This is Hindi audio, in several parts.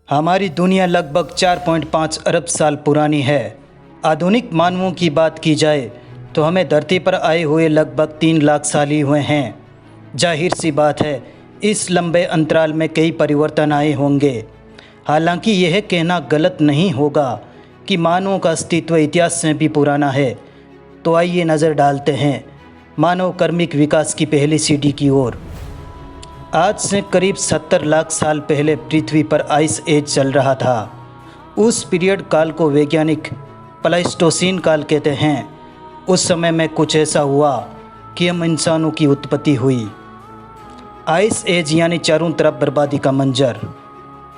हमारी दुनिया लगभग 4.5 अरब साल पुरानी है। आधुनिक मानवों की बात की जाए तो हमें धरती पर आए हुए लगभग 3 लाख साल ही हुए हैं। जाहिर सी बात है, इस लंबे अंतराल में कई परिवर्तन आए होंगे। हालांकि यह कहना गलत नहीं होगा कि मानवों का अस्तित्व इतिहास से भी पुराना है। तो आइए नज़र डालते हैं मानव कर्मिक विकास की पहली सीढ़ी की ओर। आज से करीब 70 लाख साल पहले पृथ्वी पर आइस एज चल रहा था। उस पीरियड काल को वैज्ञानिक प्लाइस्टोसीन काल कहते हैं। उस समय में कुछ ऐसा हुआ कि हम इंसानों की उत्पत्ति हुई। आइस एज यानी चारों तरफ बर्बादी का मंजर।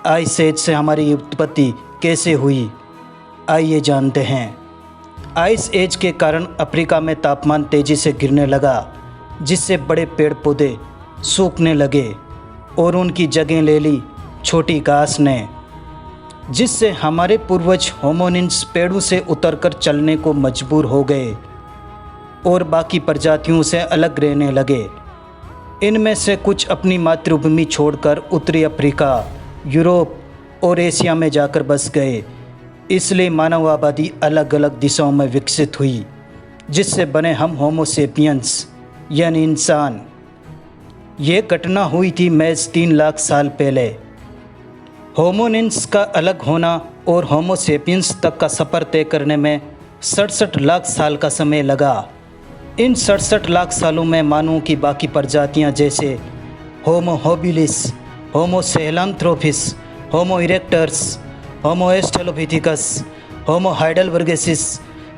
आइस एज से हमारी उत्पत्ति कैसे हुई, आइए जानते हैं। आइस एज के कारण अफ्रीका में तापमान तेज़ी से गिरने लगा, जिससे बड़े पेड़ पौधे सूखने लगे और उनकी जगह ले ली छोटी घास ने, जिससे हमारे पूर्वज होमोनिन्स पेड़ों से उतरकर चलने को मजबूर हो गए और बाकी प्रजातियों से अलग रहने लगे। इनमें से कुछ अपनी मातृभूमि छोड़कर उत्तरी अफ्रीका, यूरोप और एशिया में जाकर बस गए। इसलिए मानव आबादी अलग अलग दिशाओं में विकसित हुई, जिससे बने हम होमो सेपियंस यानी इंसान। ये घटना हुई थी महज 3 लाख साल पहले। होमोनिन्स का अलग होना और होमो सेपियंस तक का सफ़र तय करने में 67 लाख साल का समय लगा। इन 67 लाख सालों में मानवों की बाकी प्रजातियां जैसे होमो होबिलिस, होमो सहेलांथ्रोपिस, होमो इरेक्टस, होमो एस्ट्रेलोपिथिकस, होमो हाइडेलबर्गेसिस,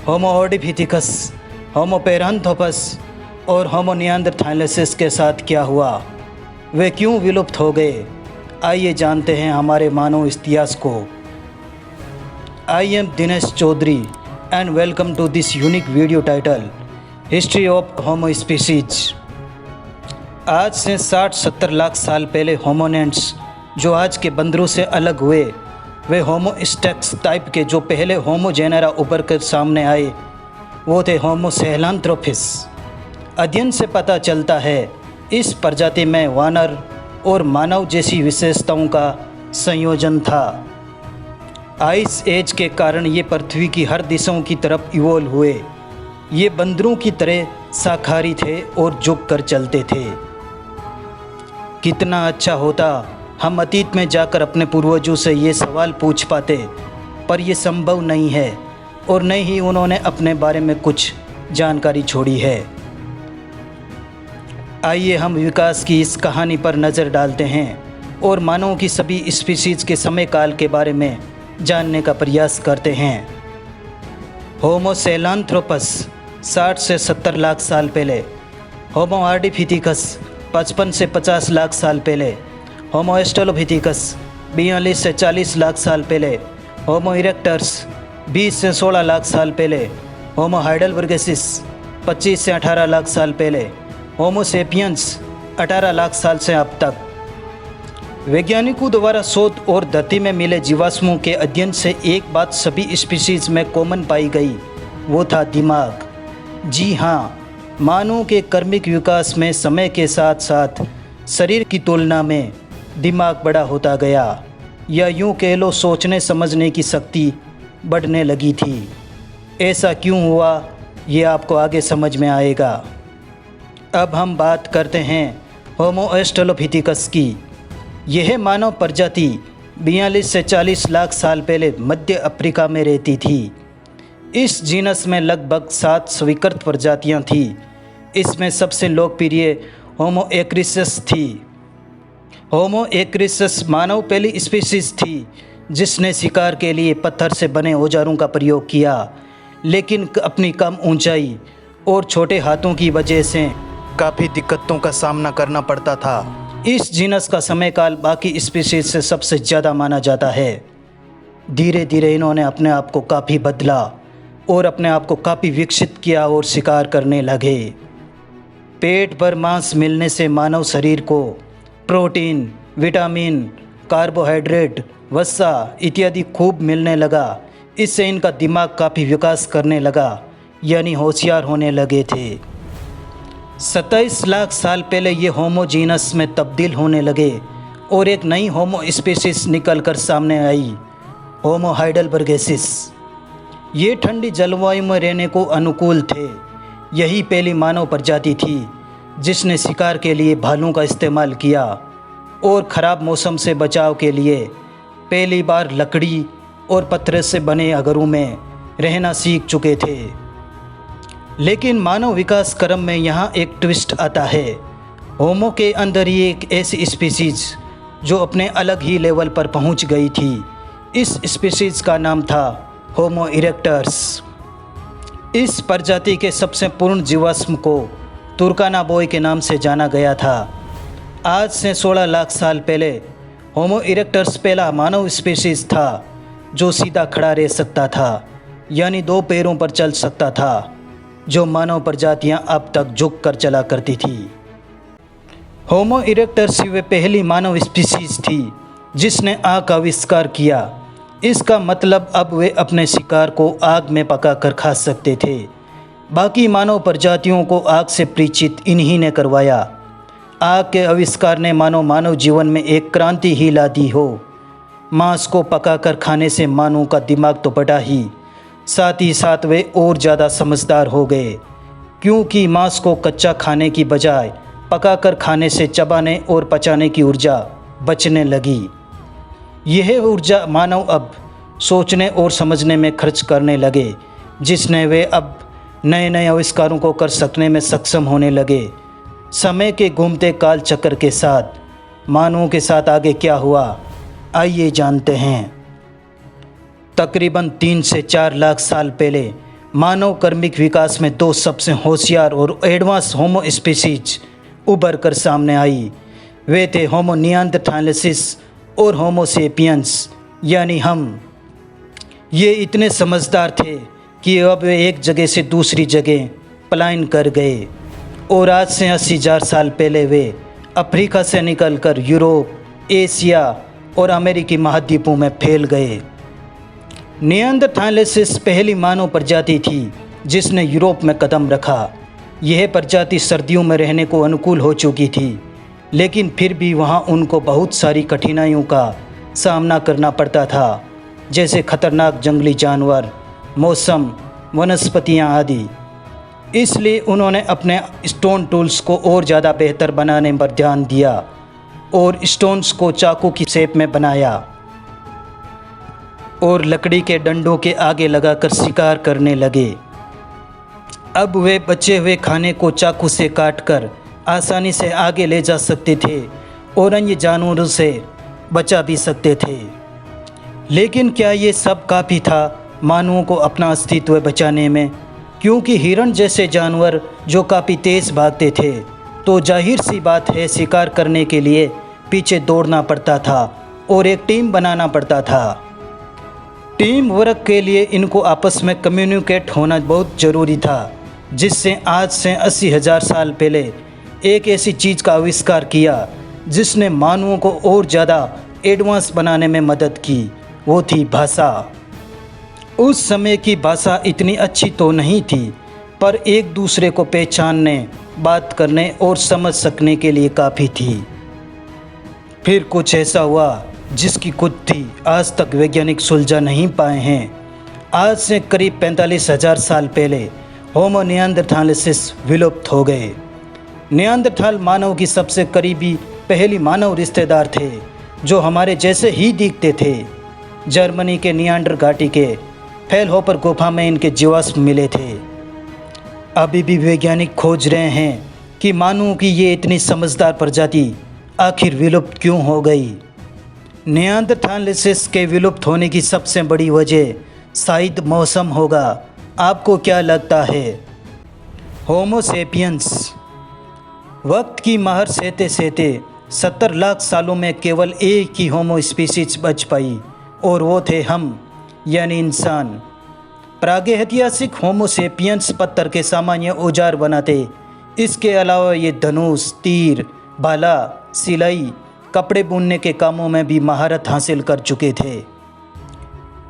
होमो ओर्डिपिथिकस, होमो पेरांथोपस और होमो निएंडरथालेसिस के साथ क्या हुआ, वे क्यों विलुप्त हो गए, आइए जानते हैं हमारे मानव इतिहास को। I am Dinesh Chaudhary and welcome to this unique video title history of homo species. आज से 60-70 लाख साल पहले होमोनेंड्स जो आज के बंदरों से अलग हुए, वे होमो स्टेक्स टाइप के जो पहले होमो जेनेरा उभर कर सामने आए, वो थे होमो सहेलांथ्रोपिस। अध्ययन से पता चलता है इस प्रजाति में वानर और मानव जैसी विशेषताओं का संयोजन था। आइस एज के कारण ये पृथ्वी की हर दिशाओं की तरफ इवोल्व हुए। ये बंदरों की तरह शाकाहारी थे और झुक कर चलते थे। कितना अच्छा होता हम अतीत में जाकर अपने पूर्वजों से ये सवाल पूछ पाते, पर यह संभव नहीं है और न ही उन्होंने अपने बारे में कुछ जानकारी छोड़ी है। आइए हम विकास की इस कहानी पर नज़र डालते हैं और मानव की सभी स्पीशीज़ के समय काल के बारे में जानने का प्रयास करते हैं। होमो सहेलांथ्रोपस 60 से 70 लाख साल पहले, होमो आर्डिपिथिकस 55 से 50 लाख साल पहले, होमो एस्ट्रेलोपिथिकस 42 से 40 लाख साल पहले, होमो इरेक्टस 20 से 16 लाख साल पहले, होमो हाइडेलबर्गेसिस 25 से 18 लाख साल पहले, होमो सेपियंस 18 लाख साल से अब तक। वैज्ञानिकों द्वारा शोध और धरती में मिले जीवाश्मों के अध्ययन से एक बात सभी स्पीशीज में कॉमन पाई गई, वो था दिमाग। जी हाँ, मानव के कर्मिक विकास में समय के साथ साथ शरीर की तुलना में दिमाग बड़ा होता गया, या यूँ कह लो सोचने समझने की शक्ति बढ़ने लगी थी। ऐसा क्यों हुआ, ये आपको आगे समझ में आएगा। अब हम बात करते हैं होमो एस्ट्रेलोपिथिकस की। यह मानव प्रजाति 42 से 40 लाख साल पहले मध्य अफ्रीका में रहती थी। इस जीनस में लगभग 7 स्वीकृत प्रजातियां थीं। इसमें सबसे लोकप्रिय होमो इरेक्टस थी। होमो इरेक्टस मानव पहली स्पीशीज थी जिसने शिकार के लिए पत्थर से बने औजारों का प्रयोग किया, लेकिन अपनी कम ऊंचाई और छोटे हाथों की वजह से काफ़ी दिक्कतों का सामना करना पड़ता था। इस जीनस का समय काल बाकी स्पीशीज से सबसे ज़्यादा माना जाता है। धीरे धीरे इन्होंने अपने आप को काफ़ी बदला और अपने आप को काफ़ी विकसित किया और शिकार करने लगे। पेट भर मांस मिलने से मानव शरीर को प्रोटीन, विटामिन, कार्बोहाइड्रेट, वसा इत्यादि खूब मिलने लगा। इससे इनका दिमाग काफ़ी विकास करने लगा, यानी होशियार होने लगे थे। 27 लाख साल पहले ये होमोजीनस में तब्दील होने लगे और एक नई होमो स्पीशीज निकल कर सामने आई, होमो हाइडेलबर्गेंसिस। ये ठंडी जलवायु में रहने को अनुकूल थे। यही पहली मानव प्रजाति थी जिसने शिकार के लिए भालू का इस्तेमाल किया और ख़राब मौसम से बचाव के लिए पहली बार लकड़ी और पत्थर से बने घरों में रहना सीख चुके थे। लेकिन मानव विकास क्रम में यहाँ एक ट्विस्ट आता है। होमो के अंदर ही एक ऐसी स्पीशीज़ जो अपने अलग ही लेवल पर पहुँच गई थी। इस स्पीशीज़ का नाम था होमो इरेक्टस। इस प्रजाति के सबसे पूर्ण जीवाश्म को तुर्काना बॉय के नाम से जाना गया था। आज से 16 लाख साल पहले होमो इरेक्टस पहला मानव स्पीशीज़ था जो सीधा खड़ा रह सकता था, यानी 2 पैरों पर चल सकता था, जो मानव प्रजातियां अब तक झुक कर चला करती थी। होमो इरेक्टस वे पहली मानव स्पीशीज़ थी जिसने आग का आविष्कार किया। इसका मतलब अब वे अपने शिकार को आग में पका कर खा सकते थे। बाकी मानव प्रजातियों को आग से परिचित इन्हीं ने करवाया। आग के आविष्कार ने मानव जीवन में एक क्रांति ही ला दी हो। मांस को पकाकर खाने से मानव का दिमाग तो बढ़ा ही, साथ ही साथ वे और ज़्यादा समझदार हो गए, क्योंकि मांस को कच्चा खाने की बजाय पकाकर खाने से चबाने और पचाने की ऊर्जा बचने लगी। यह ऊर्जा मानव अब सोचने और समझने में खर्च करने लगे, जिसने वे अब नए नए आविष्कारों को कर सकने में सक्षम होने लगे। समय के घूमते काल चक्र के साथ मानवों के साथ आगे क्या हुआ, आइए जानते हैं। तकरीबन 3 से 4 लाख साल पहले मानव कर्मिक विकास में 2 सबसे होशियार और एडवांस होमो स्पीशीज उभर कर सामने आई। वे थे होमो निएंडरथालेंसिस और होमो सेपियंस, यानी हम। ये इतने समझदार थे कि अब वे एक जगह से दूसरी जगह पलायन कर गए और आज से 80,000 साल पहले वे अफ्रीका से निकलकर यूरोप, एशिया और अमेरिकी महाद्वीपों में फैल गए। निएंडरथालेंसिस पहली मानव प्रजाति थी जिसने यूरोप में कदम रखा। यह प्रजाति सर्दियों में रहने को अनुकूल हो चुकी थी, लेकिन फिर भी वहाँ उनको बहुत सारी कठिनाइयों का सामना करना पड़ता था, जैसे खतरनाक जंगली जानवर, मौसम, वनस्पतियाँ आदि। इसलिए उन्होंने अपने स्टोन टूल्स को और ज़्यादा बेहतर बनाने पर ध्यान दिया और स्टोन्स को चाकू की शेप में बनाया और लकड़ी के डंडों के आगे लगाकर शिकार करने लगे। अब वे बचे हुए खाने को चाकू से काटकर आसानी से आगे ले जा सकते थे और अन्य जानवरों से बचा भी सकते थे। लेकिन क्या ये सब काफ़ी था मानवों को अपना अस्तित्व बचाने में? क्योंकि हिरण जैसे जानवर जो काफ़ी तेज़ भागते थे, तो जाहिर सी बात है शिकार करने के लिए पीछे दौड़ना पड़ता था और एक टीम बनाना पड़ता था। टीम वर्क के लिए इनको आपस में कम्युनिकेट होना बहुत ज़रूरी था, जिससे आज से 80,000 साल पहले एक ऐसी चीज़ का आविष्कार किया जिसने मानवों को और ज़्यादा एडवांस बनाने में मदद की। वो थी भाषा। उस समय की भाषा इतनी अच्छी तो नहीं थी, पर एक दूसरे को पहचानने, बात करने और समझ सकने के लिए काफ़ी थी। फिर कुछ ऐसा हुआ जिसकी खुद थी आज तक वैज्ञानिक सुलझा नहीं पाए हैं। आज से करीब 45,000 साल पहले होमो निएंडरथालेंसिस विलुप्त हो गए। निएंडरथाल मानव की सबसे करीबी पहली मानव रिश्तेदार थे जो हमारे जैसे ही दिखते थे। जर्मनी के निएंडर घाटी के फेलहोपर गुफा में इनके जीवाश्म मिले थे। अभी भी वैज्ञानिक खोज रहे हैं कि मानवों की ये इतनी समझदार प्रजाति आखिर विलुप्त क्यों हो गई। निएंडरथालेंसिस के विलुप्त होने की सबसे बड़ी वजह शायद मौसम होगा। आपको क्या लगता है? होमो सेपियंस वक्त की महर सहते सहते 70 लाख सालों में केवल एक ही होमो स्पीशीज बच पाई और वो थे हम, यानी इंसान। प्रागैतिहासिक होमो सेपियंस पत्थर के सामान्य औजार बनाते। इसके अलावा ये धनुष, तीर, भाला, सिलाई, कपड़े बुनने के कामों में भी महारत हासिल कर चुके थे।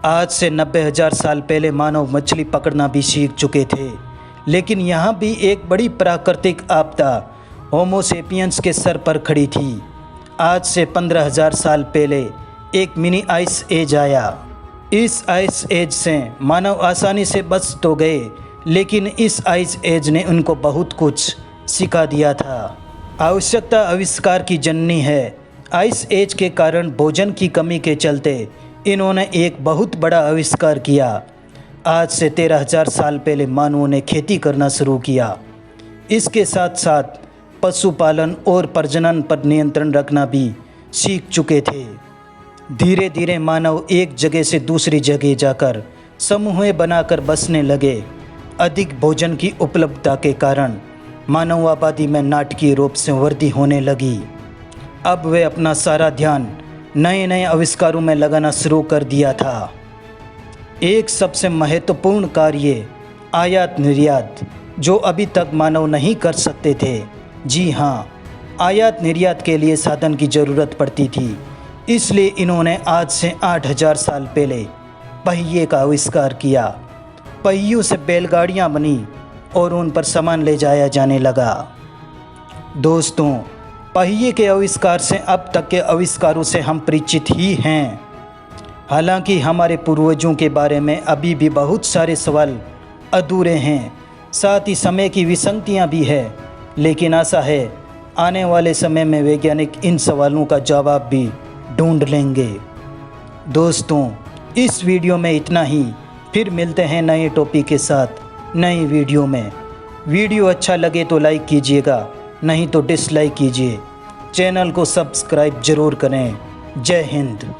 आज से 90,000 साल पहले मानव मछली पकड़ना भी सीख चुके थे। लेकिन यहाँ भी एक बड़ी प्राकृतिक आपदा होमो सेपियंस के सर पर खड़ी थी। आज से 15,000 साल पहले एक मिनी आइस एज आया। इस आइस एज से मानव आसानी से बच तो गए, लेकिन इस आइस एज ने उनको बहुत कुछ सिखा दिया था। आवश्यकता आविष्कार की जननी है। आइस एज के कारण भोजन की कमी के चलते इन्होंने एक बहुत बड़ा आविष्कार किया। आज से 13,000 साल पहले मानवों ने खेती करना शुरू किया। इसके साथ साथ पशुपालन और प्रजनन पर नियंत्रण रखना भी सीख चुके थे। धीरे धीरे मानव एक जगह से दूसरी जगह जाकर समूह बनाकर बसने लगे। अधिक भोजन की उपलब्धता के कारण मानव आबादी में नाटकीय रूप से वृद्धि होने लगी। अब वे अपना सारा ध्यान नए नए आविष्कारों में लगाना शुरू कर दिया था। एक सबसे महत्वपूर्ण कार्य आयात निर्यात, जो अभी तक मानव नहीं कर सकते थे। जी हाँ, आयात निर्यात के लिए साधन की ज़रूरत पड़ती थी। इसलिए इन्होंने आज से 8,000 साल पहले पहिए का आविष्कार किया। पहियों से बैलगाड़ियाँ बनी और उन पर सामान ले जाया जाने लगा। दोस्तों, पहिए के आविष्कार से अब तक के आविष्कारों से हम परिचित ही हैं। हालांकि हमारे पूर्वजों के बारे में अभी भी बहुत सारे सवाल अधूरे हैं, साथ ही समय की विसंगतियाँ भी है, लेकिन आशा है आने वाले समय में वैज्ञानिक इन सवालों का जवाब भी ढूंढ लेंगे। दोस्तों, इस वीडियो में इतना ही। फिर मिलते हैं नए टॉपिक के साथ नई वीडियो में। वीडियो अच्छा लगे तो लाइक कीजिएगा, नहीं तो डिसलाइक कीजिए। चैनल को सब्सक्राइब ज़रूर करें। जय हिंद।